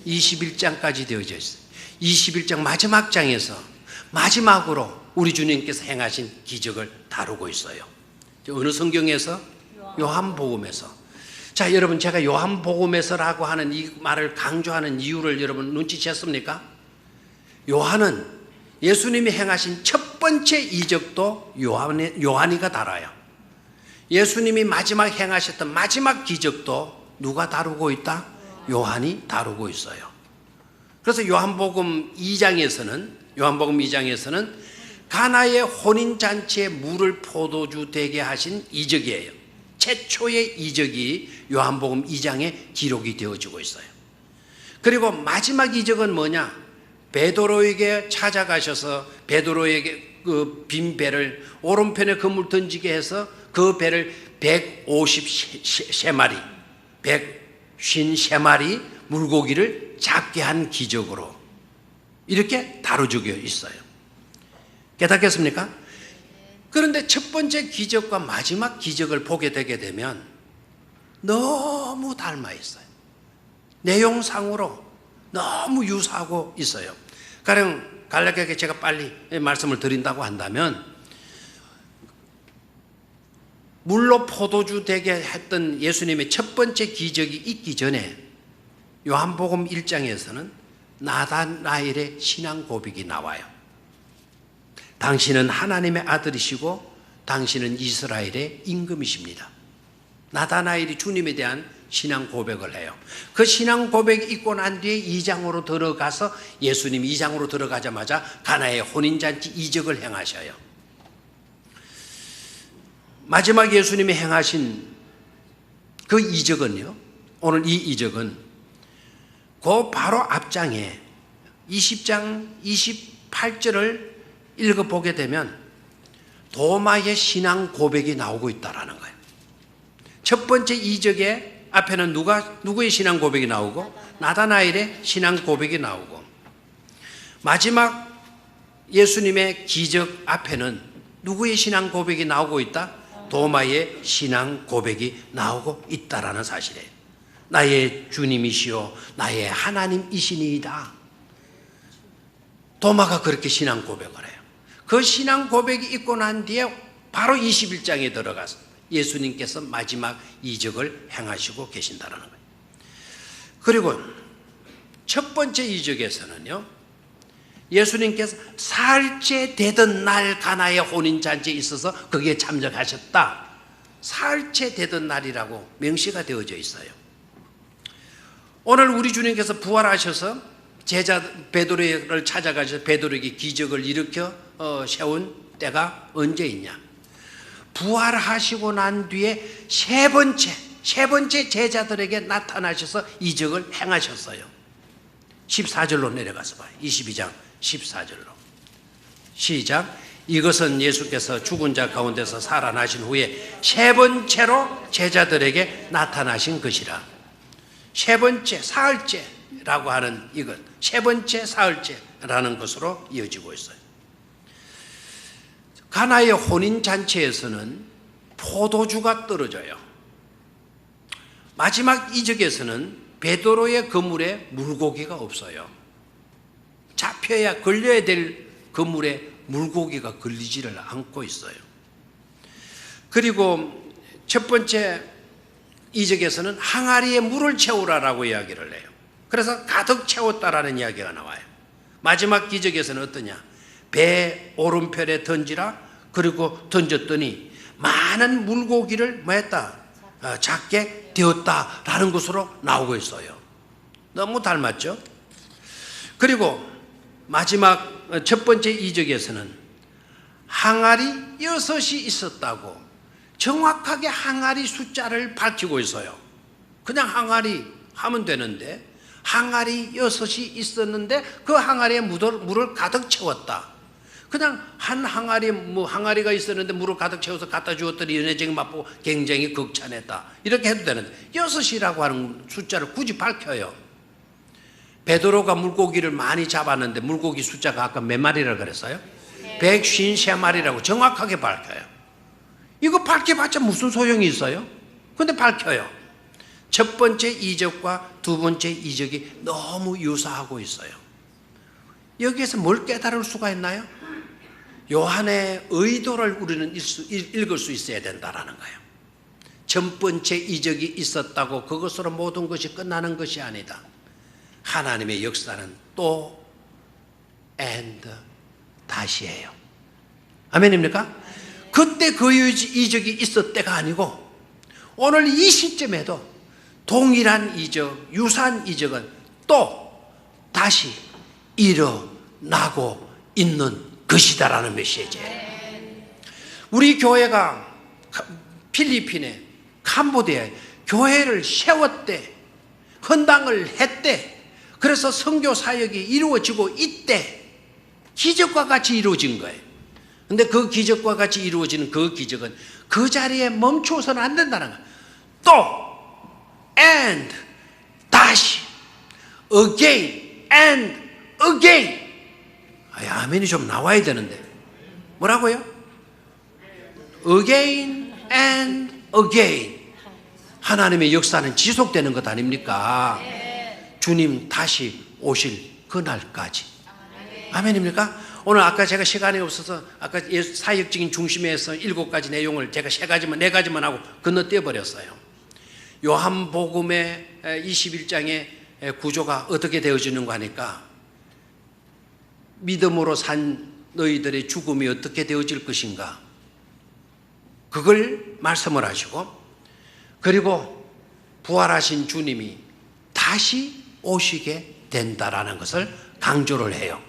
21장까지 되어져 있어요. 21장 마지막 장에서 마지막으로 우리 주님께서 행하신 기적을 다루고 있어요. 어느 성경에서? 요한복음에서. 자, 여러분, 제가 요한복음에서라고 하는 이 말을 강조하는 이유를 여러분 눈치챘습니까? 요한은 예수님이 행하신 첫 번째 이적도 요한이가 다뤄요. 예수님이 마지막 행하셨던 마지막 기적도 누가 다루고 있다? 요한이 다루고 있어요. 그래서 요한복음 2장에서는 가나의 혼인잔치에 물을 포도주 되게 하신 이적이에요. 최초의 이적이 요한복음 2장에 기록이 되어지고 있어요. 그리고 마지막 이적은 뭐냐? 베드로에게 찾아가셔서 베드로에게 그 빈 배를 오른편에 그물 던지게 해서 그 배를 153마리 물고기를 잡게 한 기적으로 이렇게 다뤄지고 있어요. 깨닫겠습니까? 그런데 첫 번째 기적과 마지막 기적을 보게 되게 되면 너무 닮아 있어요. 내용상으로 너무 유사하고 있어요. 가령 간략하게 제가 빨리 말씀을 드린다고 한다면 물로 포도주 되게 했던 예수님의 첫 번째 기적이 있기 전에 요한복음 1장에서는 나다나엘의 신앙 고백이 나와요. 당신은 하나님의 아들이시고 당신은 이스라엘의 임금이십니다. 나다나엘이 주님에 대한 신앙 고백을 해요. 그 신앙 고백이 있고 난 뒤에 2장으로 들어가서 예수님이 2장으로 들어가자마자 가나의 혼인잔치 이적을 행하셔요. 마지막 예수님이 행하신 그 이적은요, 오늘 이 이적은 그 바로 앞장에 20장 28절을 읽어보게 되면 도마의 신앙 고백이 나오고 있다는 거예요. 첫 번째 이적의 앞에는 누구의 신앙 고백이 나오고 나다나엘의 신앙 고백이 나오고 마지막 예수님의 기적 앞에는 누구의 신앙 고백이 나오고 있다? 도마의 신앙 고백이 나오고 있다라는 사실이에요. 나의 주님이시요 나의 하나님이시니이다. 도마가 그렇게 신앙 고백을 해요. 그 신앙 고백이 있고 난 뒤에 바로 21장에 들어가서 예수님께서 마지막 이적을 행하시고 계신다는 거예요. 그리고 첫 번째 이적에서는요, 예수님께서 사흘째 되던 날 가나의 혼인잔치에 있어서 거기에 참석하셨다. 사흘째 되던 날이라고 명시가 되어져 있어요. 오늘 우리 주님께서 부활하셔서 제자 베드로를 찾아가셔서 베드로에게 기적을 일으켜 세운 때가 언제 있냐? 부활하시고 난 뒤에 세 번째 제자들에게 나타나셔서 이적을 행하셨어요. 14절로 내려가서 봐요. 22장 14절로. 시작. 이것은 예수께서 죽은 자 가운데서 살아나신 후에 세 번째로 제자들에게 나타나신 것이라. 세 번째, 사흘째라고 하는 이것, 세 번째 사흘째라는 것으로 이어지고 있어요. 가나의 혼인잔치에서는 포도주가 떨어져요. 마지막 이적에서는 베드로의 그물에 물고기가 없어요. 잡혀야 걸려야 될 그물에 물고기가 걸리지를 않고 있어요. 그리고 첫 번째 이적에서는 항아리에 물을 채우라라고 이야기를 해요. 그래서 가득 채웠다라는 이야기가 나와요. 마지막 기적에서는 어떠냐? 배 오른편에 던지라. 그리고 던졌더니 많은 물고기를 잡게 되었다라는 것으로 나오고 있어요. 너무 닮았죠? 그리고 마지막 첫 번째 이적에서는 항아리 6이 있었다고 정확하게 항아리 숫자를 밝히고 있어요. 그냥 항아리 하면 되는데 항아리 6이 있었는데 그 항아리에 물을 가득 채웠다. 그냥 한 항아리, 항아리가 있었는데 물을 가득 채워서 갖다 주었더니 연회쟁이 맛보고 굉장히 극찬했다. 이렇게 해도 되는데 6이라고 하는 숫자를 굳이 밝혀요. 베드로가 물고기를 많이 잡았는데 물고기 숫자가 아까 몇 마리라고 그랬어요? 153마리라고 정확하게 밝혀요. 이거 밝혀봤자 무슨 소용이 있어요? 근데 밝혀요. 첫 번째 이적과 두 번째 이적이 너무 유사하고 있어요. 여기에서 뭘 깨달을 수가 있나요? 요한의 의도를 우리는 읽을 수 있어야 된다라는 거예요. 첫 번째 이적이 있었다고 그것으로 모든 것이 끝나는 것이 아니다. 하나님의 역사는 또 and 다시예요. 아멘입니까? 그때 그 이적이 있었을 때가 아니고 오늘 이 시점에도 동일한 이적, 유사한 이적은 또 다시 일어나고 있는 것이다라는 메시지예요. 우리 교회가 필리핀에 캄보디아에 교회를 세웠대, 헌당을 했대. 그래서 선교 사역이 이루어지고 있대. 기적과 같이 이루어진 거예요. 근데 그 기적과 같이 이루어지는 그 기적은 그 자리에 멈춰서는 안 된다는 거예요. 또 and 다시 again and again. 아멘이 좀 나와야 되는데 뭐라고요? Again and again. 하나님의 역사는 지속되는 것 아닙니까? 주님 다시 오실 그날까지. 아멘입니까? 오늘 아까 제가 시간이 없어서 아까 사역적인 중심에서 7가지 내용을 제가 4가지만 하고 건너뛰어 버렸어요. 요한복음의 21장에 구조가 어떻게 되어지는가 하니까 믿음으로 산 너희들의 죽음이 어떻게 되어질 것인가 그걸 말씀을 하시고 그리고 부활하신 주님이 다시 오시게 된다라는 것을 강조를 해요.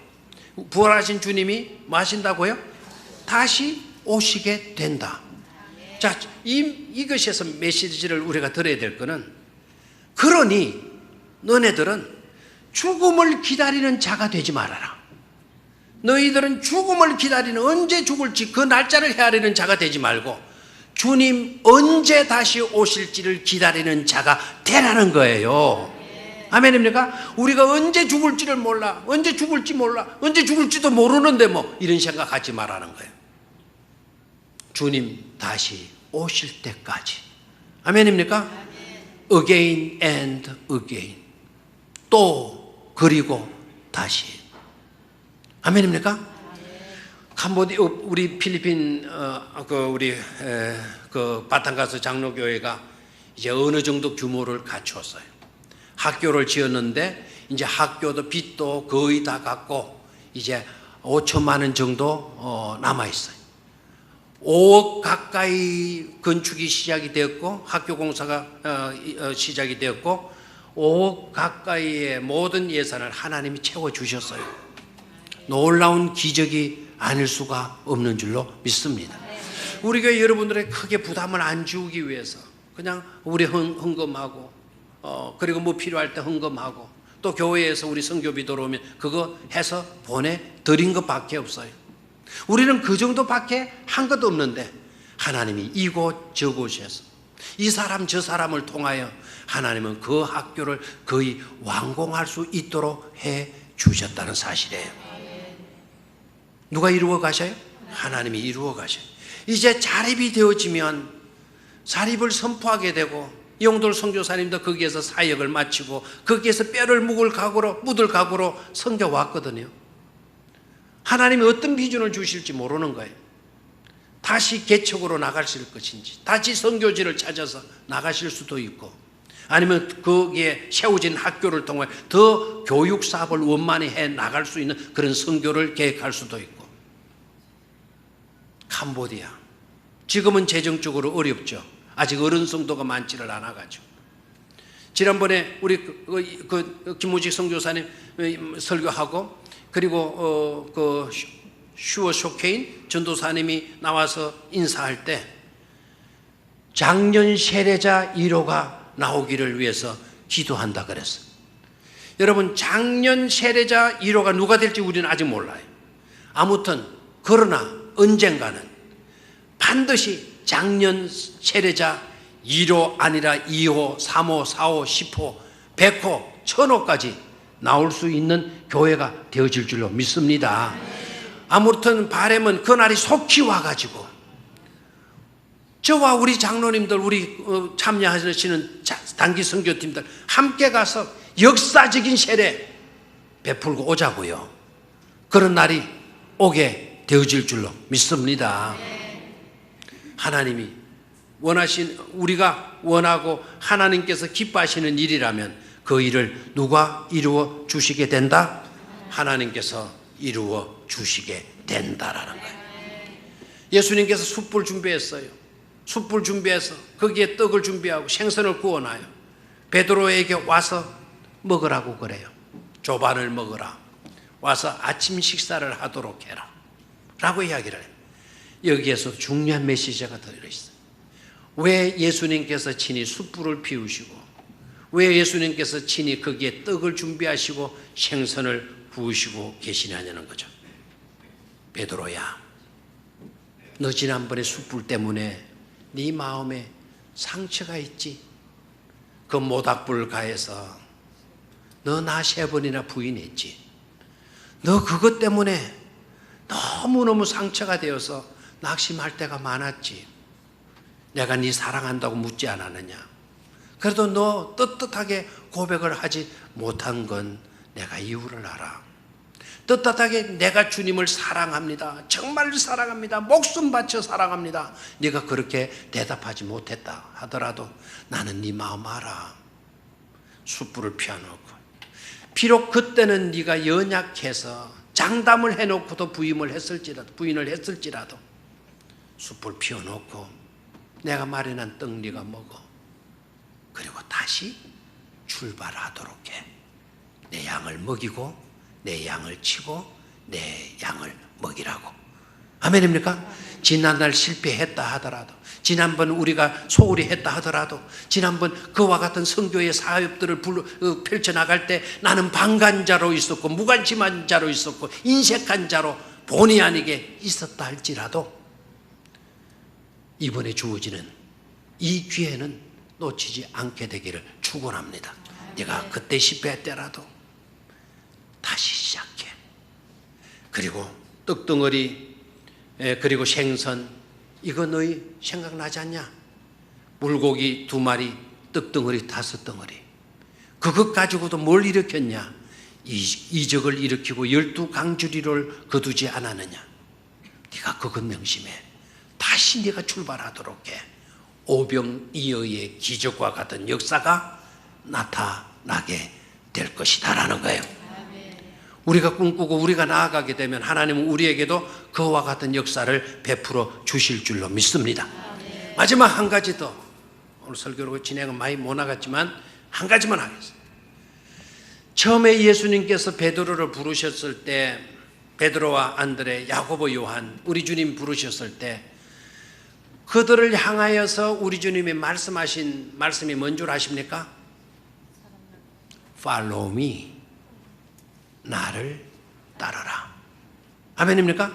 부활하신 주님이 뭐 하신다고요? 다시 오시게 된다. 자, 이것에서 메시지를 우리가 들어야 될 거는 그러니 너네들은 죽음을 기다리는 자가 되지 말아라. 너희들은 죽음을 기다리는 언제 죽을지 그 날짜를 헤아리는 자가 되지 말고 주님 언제 다시 오실지를 기다리는 자가 되라는 거예요. 아멘입니까? 우리가 언제 죽을지를 몰라, 언제 죽을지 몰라, 언제 죽을지도 모르는데 뭐 이런 생각하지 말라는 거예요. 주님 다시 오실 때까지. 아멘입니까? Again and again. 또 그리고 다시. 아멘입니까? 캄보디아 우리 필리핀 그 바탕가스 장로교회가 이제 어느 정도 규모를 갖추었어요. 학교를 지었는데 이제 학교도 빚도 거의 다 갚고 이제 5천만 원 정도 남아 있어요. 5억 가까이 건축이 시작이 되었고 학교 공사가 시작이 되었고 5억 가까이의 모든 예산을 하나님이 채워 주셨어요. 놀라운 기적이 아닐 수가 없는 줄로 믿습니다. 우리 교회 여러분들의 크게 부담을 안 주기 위해서 그냥 우리 헌금하고 그리고 뭐 필요할 때 헌금하고 또 교회에서 우리 선교비 들어오면 그거 해서 보내드린 것밖에 없어요. 우리는 그 정도밖에 한 것도 없는데 하나님이 이곳 저곳에서 이 사람 저 사람을 통하여 하나님은 그 학교를 거의 완공할 수 있도록 해 주셨다는 사실이에요. 누가 이루어 가셔요? 하나님이 이루어 가셔요. 이제 자립이 되어지면 자립을 선포하게 되고 영돌 선교사님도 거기에서 사역을 마치고 거기에서 뼈를 묻을 각오로 섬겨왔거든요. 하나님이 어떤 비전을 주실지 모르는 거예요. 다시 개척으로 나가실 것인지 다시 선교지를 찾아서 나가실 수도 있고 아니면 거기에 세워진 학교를 통해 더 교육 사업을 원만히 해 나갈 수 있는 그런 선교를 계획할 수도 있고. 캄보디아 지금은 재정적으로 어렵죠. 아직 어른 성도가 많지를 않아가지고 지난번에 우리 김우직 선교사님 설교하고 그리고 그 슈어 쇼케인 전도사님이 나와서 인사할 때 장년 세례자 1호가 나오기를 위해서 기도한다 그랬어요. 여러분 장년 세례자 1호가 누가 될지 우리는 아직 몰라요. 아무튼 그러나 언젠가는 반드시 장년 세례자 1호 아니라 2호, 3호, 4호, 10호, 100호, 1000호까지 나올 수 있는 교회가 되어질 줄로 믿습니다. 아무튼 바람은 그날이 속히 와가지고 저와 우리 장로님들 우리 참여하시는 단기 선교팀들 함께 가서 역사적인 세례 베풀고 오자고요. 그런 날이 오게 되어질 줄로 믿습니다. 하나님이 원하신 우리가 원하고 하나님께서 기뻐하시는 일이라면 그 일을 누가 이루어 주시게 된다? 하나님께서 이루어 주시게 된다라는 거예요. 예수님께서 숯불 준비했어요. 숯불 준비해서 거기에 떡을 준비하고 생선을 구워놔요. 베드로에게 와서 먹으라고 그래요. 조반을 먹으라. 와서 아침 식사를 하도록 해라 라고 이야기를 해요. 여기에서 중요한 메시지가 들어있어요. 왜 예수님께서 친히 숯불을 피우시고 왜 예수님께서 친히 거기에 떡을 준비하시고 생선을 구우시고 계시냐는 거죠. 베드로야, 너 지난번에 숯불 때문에 네 마음에 상처가 있지? 그 모닥불 가해서 너 나 3번이나 부인했지? 너 그것 때문에 너무너무 상처가 되어서 낙심할 때가 많았지? 내가 네 사랑한다고 묻지 않았느냐? 그래도 너 떳떳하게 고백을 하지 못한 건 내가 이유를 알아. 떳떳하게 내가 주님을 사랑합니다. 정말 사랑합니다. 목숨 바쳐 사랑합니다. 네가 그렇게 대답하지 못했다 하더라도 나는 네 마음 알아. 숯불을 피워놓고 비록 그때는 네가 연약해서 장담을 해놓고도 부인을 했을지라도 숯불 피워놓고 내가 마련한 떡 네가 먹어. 그리고 다시 출발하도록 해. 내 양을 먹이고 내 양을 치고 내 양을 먹이라고. 아멘입니까? 지난날 실패했다 하더라도, 지난번 우리가 소홀히 했다 하더라도, 지난번 그와 같은 선교의 사업들을 펼쳐나갈 때 나는 방관자로 있었고 무관심한 자로 있었고 인색한 자로 본의 아니게 있었다 할지라도 이번에 주어지는 이 기회는 놓치지 않게 되기를 축원합니다. 네가 그때 실패했더라도 다시 시작해. 그리고 떡덩어리, 그리고 생선, 이거 너희 생각나지 않냐? 물고기 2마리, 떡덩어리 5덩어리. 그것 가지고도 뭘 일으켰냐? 이적을 일으키고 12강주리를 거두지 않았느냐? 네가 그것 명심해. 다시 네가 출발하도록 해. 오병이어의 기적과 같은 역사가 나타나게 될 것이다라는 거예요. 우리가 꿈꾸고 우리가 나아가게 되면 하나님은 우리에게도 그와 같은 역사를 베풀어 주실 줄로 믿습니다. 마지막 한 가지 더. 오늘 설교로 진행은 많이 못 나갔지만 한 가지만 하겠습니다. 처음에 예수님께서 베드로를 부르셨을 때, 베드로와 안드레, 야고보, 요한, 우리 주님 부르셨을 때 그들을 향하여서 우리 주님이 말씀하신 말씀이 뭔 줄 아십니까? Follow me. 나를 따르라. 아멘입니까?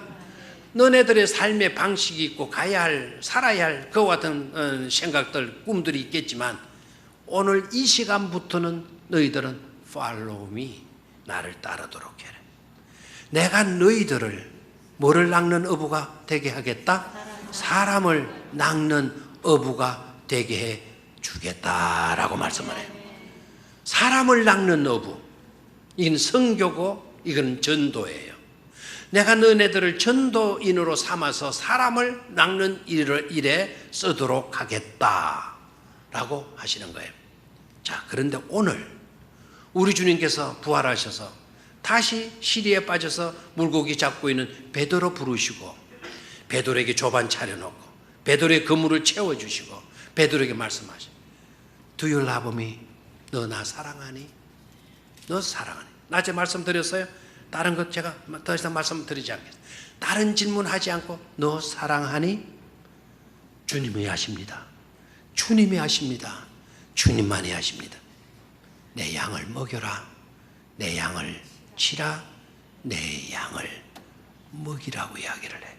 너네들의 삶의 방식이 있고 가야 할, 살아야 할 그와 같은 생각들, 꿈들이 있겠지만 오늘 이 시간부터는 너희들은 Follow me. 나를 따르도록 해라. 내가 너희들을 뭐를 낚는 어부가 되게 하겠다? 사람을 낚는 어부가 되게 해 주겠다라고 말씀을 해요. 사람을 낚는 어부. 이건 선교고 이건 전도예요. 내가 너네들을 전도인으로 삼아서 사람을 낚는 일에 쓰도록 하겠다라고 하시는 거예요. 자, 그런데 오늘 우리 주님께서 부활하셔서 다시 시리에 빠져서 물고기 잡고 있는 베드로 부르시고 베드로에게 조반 차려놓고 베드로의 그물을 채워주시고 베드로에게 말씀하시고 Do you love me? 너 나 사랑하니? 너 사랑하니? 낮에 말씀드렸어요? 다른 것 제가 더 이상 말씀드리지 않겠습니다. 다른 질문하지 않고 너 사랑하니? 주님이 하십니다. 주님이 하십니다. 주님만이 하십니다. 내 양을 먹여라. 내 양을 치라. 내 양을 먹이라고 이야기를 해.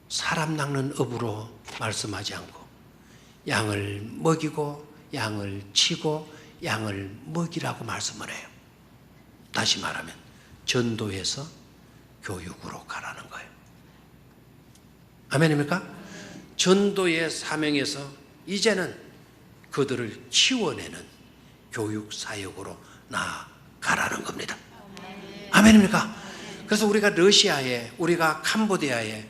사람 낚는 업으로 말씀하지 않고 양을 먹이고 양을 치고 양을 먹이라고 말씀을 해요. 다시 말하면 전도에서 교육으로 가라는 거예요. 아멘입니까? 전도의 사명에서 이제는 그들을 키워내는 교육 사역으로 나아가라는 겁니다. 아멘입니까? 그래서 우리가 러시아에, 우리가 캄보디아에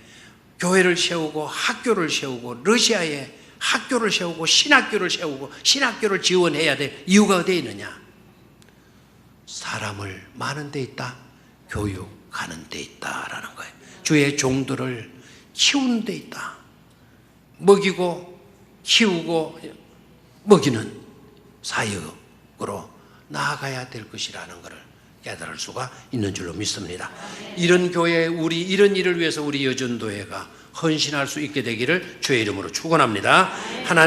교회를 세우고 학교를 세우고 러시아에 학교를 세우고 신학교를 세우고 신학교를 지원해야 될 이유가 어디에 있느냐? 사람을 많은 데 있다, 교육하는 데 있다라는 거예요. 주의 종들을 키우는 데 있다. 먹이고 키우고 먹이는 사역으로 나아가야 될 것이라는 것을 깨달을 수가 있는 줄로 믿습니다. 이런 교회, 이런 일을 위해서 우리 여전도회가 헌신할 수 있게 되기를 주의 이름으로 축원합니다. 하나님